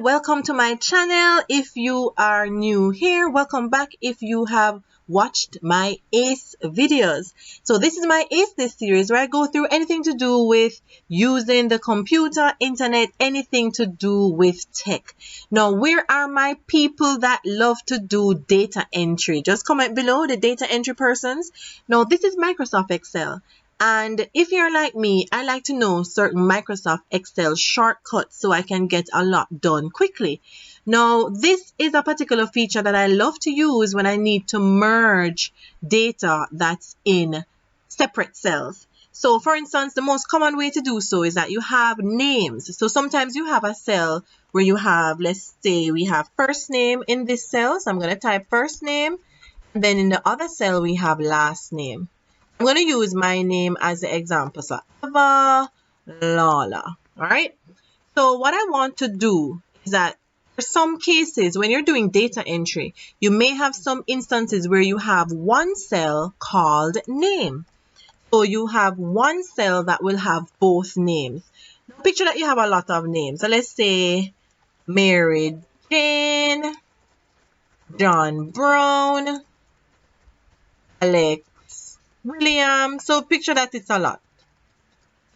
welcome to my channel. If you are new here, welcome back if you have watched my ACE videos. So this is my ACE this series where I go through anything to do with using the computer, internet, anything to do with tech. Now, where are my people that love to do data entry? Just comment below, the data entry persons. Now, this is Microsoft Excel. And if you're like me, I like to know certain Microsoft Excel shortcuts so I can get a lot done quickly. Now, this is a particular feature that I love to use when I need to merge data that's in separate cells. So, for instance, the most common way to do so is that you have names. So sometimes you have a cell where you have, let's say we have first name in this cell. So I'm going to type first name. And then in the other cell, we have last name. I'm going to use my name as the example. So, Ava Lala. All right. So what I want to do is that for some cases, when you're doing data entry, you may have some instances where you have one cell called name. So you have one cell that will have both names. Picture that you have a lot of names. So let's say Mary Jane, John Brown, Alex William. So picture that it's a lot.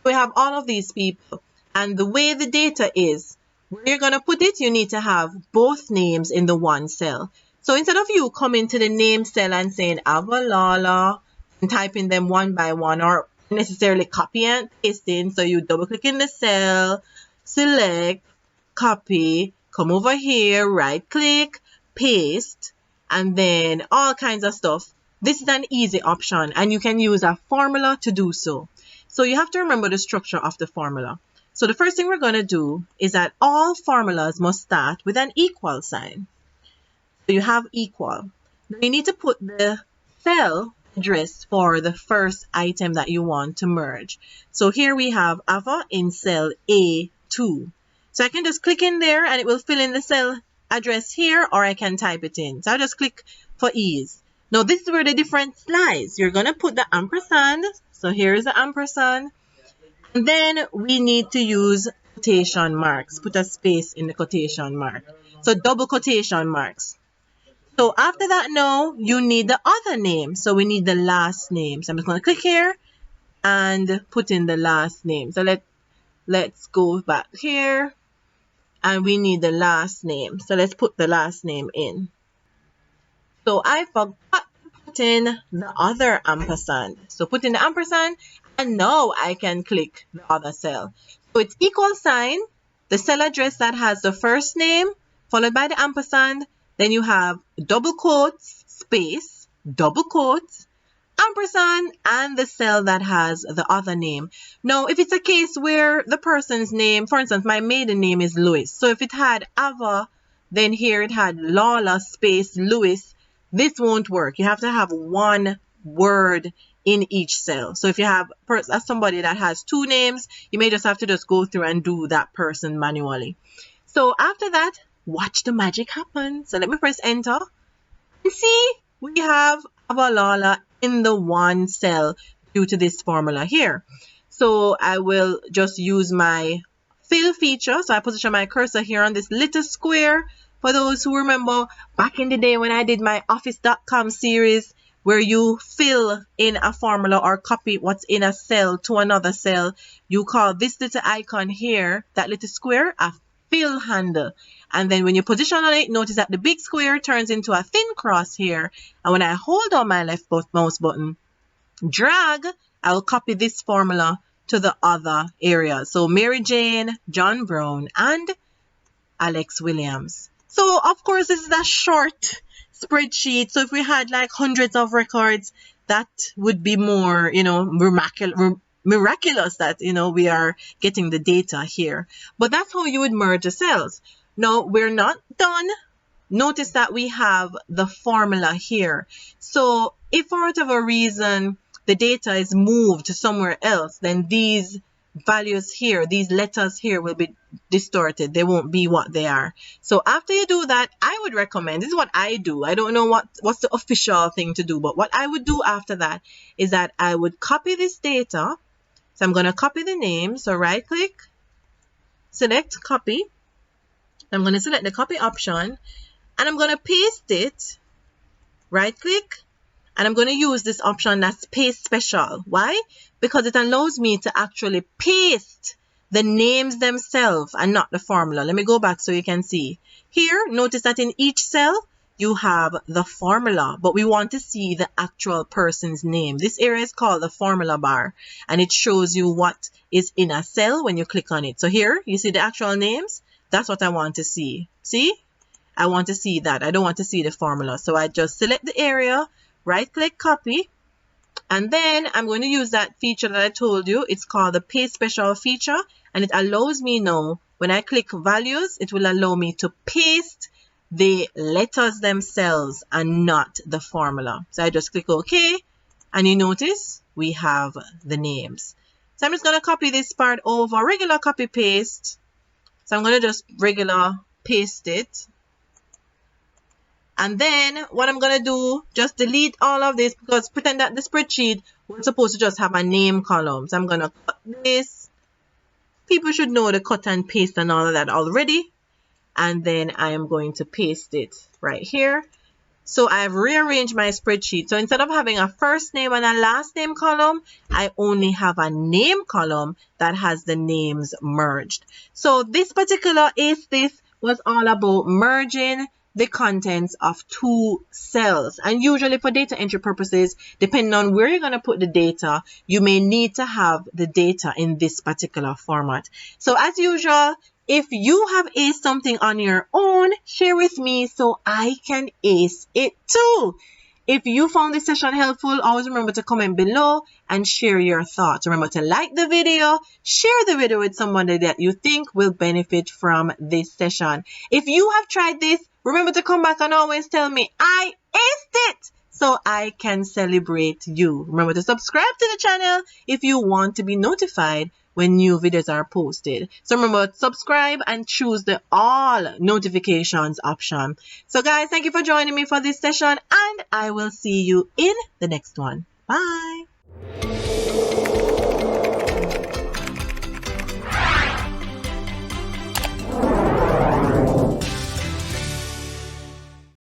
We have all of these people, and the way the data is, where you're going to put it, you need to have both names in the one cell. So instead of you coming to the name cell and saying Avalala and typing them one by one, or necessarily copy and pasting, so you double click in the cell, select, copy, come over here, right click, paste, and then all kinds of stuff. This is an easy option, and you can use a formula to do so. So you have to remember the structure of the formula. So the first thing we're going to do is that all formulas must start with an equal sign. So you have equal. Now you need to put the cell address for the first item that you want to merge. So here we have Ava in cell A2. So I can just click in there and it will fill in the cell address here, or I can type it in. So I'll just click for ease. Now, this is where the difference lies. You're going to put the ampersand. So here is the ampersand. And then we need to use quotation marks. Put a space in the quotation mark. So double quotation marks. So after that, now you need the other name. So we need the last name. So I'm just going to click here and put in the last name. So let's go back here. And we need the last name. So let's put the last name in. So I forgot to put in the other ampersand. So put in the ampersand, and now I can click the other cell. So it's equal sign, the cell address that has the first name, followed by the ampersand. Then you have double quotes, space, double quotes, ampersand, and the cell that has the other name. Now, if it's a case where the person's name, for instance, my maiden name is Louis. So if it had Ava, then here it had Lala, space, Louis. This won't work. You have to have one word in each cell. So if you have somebody that has two names, you may just have to just go through and do that person manually. So after that, watch the magic happen. So let me press enter. And see, we have Avalala in the one cell due to this formula here. So I will just use my fill feature. So I position my cursor here on this little square. For those who remember back in the day when I did my office.com series where you fill in a formula or copy what's in a cell to another cell, you call this little icon here, that little square, a fill handle. And then when you position on it, notice that the big square turns into a thin cross here. And when I hold on my left mouse button, drag, I'll copy this formula to the other area. So Mary Jane, John Brown, and Alex Williams. So, of course, this is a short spreadsheet. So if we had like hundreds of records, that would be more, miraculous that, we are getting the data here. But that's how you would merge the cells. Now, we're not done. Notice that we have the formula here. So if for whatever reason the data is moved to somewhere else, then these values here, these letters here will be distorted. They won't be what they are. So after you do that, I would recommend, this is what I do. I don't know what's the official thing to do, but what I would do after that is that I would copy this data. So I'm going to copy the name. So right click, select copy, I'm going to select the copy option and I'm going to paste it. Right click. And I'm going to use this option that's paste special. Why? Because it allows me to actually paste the names themselves and not the formula. Let me go back so you can see. Here, notice that in each cell, you have the formula, but we want to see the actual person's name. This area is called the formula bar, and it shows you what is in a cell when you click on it. So here, you see the actual names. That's what I want to see. See? I want to see that. I don't want to see the formula. So I just select the area, right click, copy, and then I'm going to use that feature that I told you. It's called the paste special feature, and it allows me now, when I click values, it will allow me to paste the letters themselves and not the formula. So I just click OK, and you notice we have the names. So I'm just going to copy this part over, regular copy paste. So I'm going to just regular paste it. And then what I'm going to do, just delete all of this, because pretend that the spreadsheet was supposed to just have a name column. So I'm going to cut this. People should know the cut and paste and all of that already. And then I am going to paste it right here. So I've rearranged my spreadsheet. So instead of having a first name and a last name column, I only have a name column that has the names merged. So this particular this was all about merging the contents of two cells, and usually for data entry purposes, depending on where you're going to put the data, you may need to have the data in this particular format. So as usual, if you have aced something on your own, share with me so I can ace it too. If you found this session helpful, always remember to comment below and share your thoughts. Remember to like the video, share the video with somebody that you think will benefit from this session. If you have tried this, remember to come back and always tell me I aced it so I can celebrate you. Remember to subscribe to the channel if you want to be notified when new videos are posted. So remember, subscribe and choose the all notifications option. So guys, thank you for joining me for this session, and I will see you in the next one. Bye.